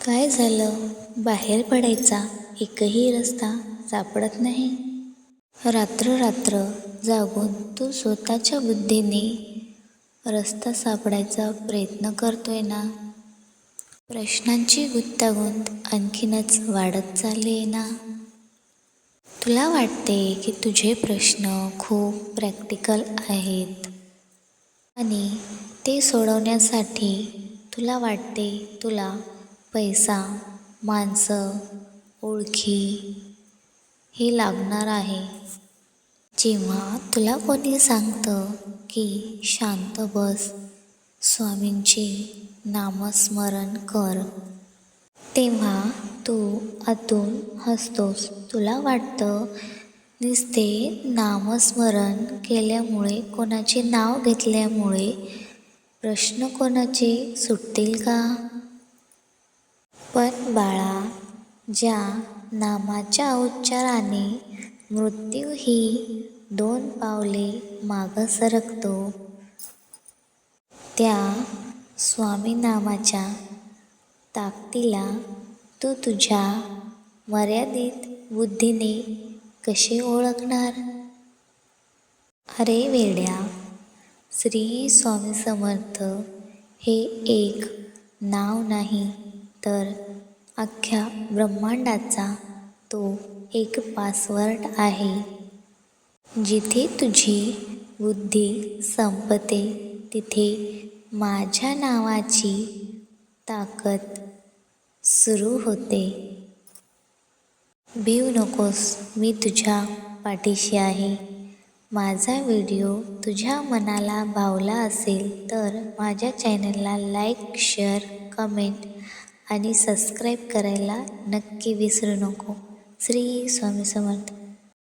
काय झालं? बाहेर पडायचा एकही रस्ता सापडत नाही. रात्र रात्र जागून तू स्वतःच्या बुद्धीने रस्ता सापडायचा प्रयत्न करतोय ना. प्रश्नांची गुंतागुंत आणखीनच वाढत चालली आहे ना. तुला वाटते की तुझे प्रश्न खूप प्रॅक्टिकल आहेत आणि ते सोडवण्यासाठी तुला वाटते तुला पैसा, माणसं, ओळखी हे लागणार आहे. जेव्हा तुला कोणी सांगतं की शांत बस, स्वामींचे नामस्मरण कर, तेव्हा तू आतून हसतोस. तुला वाटतं नुसते नामस्मरण केल्यामुळे, कोणाचे नाव घेतल्यामुळे प्रश्न कोणाचे सुटतील का? पण बाळा, ज्या नामाच्या उच्चाराने मृत्यूही 2 पावले मागं सरकतो, त्या स्वामी नामाच्या ताकदीला तू तुझ्या मर्यादित बुद्धीने कसे ओळखणार? अरे वेड्या, श्री स्वामी समर्थ हे एक नाव नाही, तर अख्ख्या ब्रह्मांडाचा तो एक पासवर्ड आहे. जिथे तुझी बुद्धी संपते, तिथे माझ्या नावाची ताकद सुरू होते. भिवू नकोस, मी तुझ्या पाठीशी आहे. माझा व्हिडिओ तुझ्या मनाला भावला असेल तर माझ्या चॅनलला लाईक, शेअर, कमेंट आणि सबस्क्राईब करायला नक्की विसरू नको. श्री स्वामी समर्थ.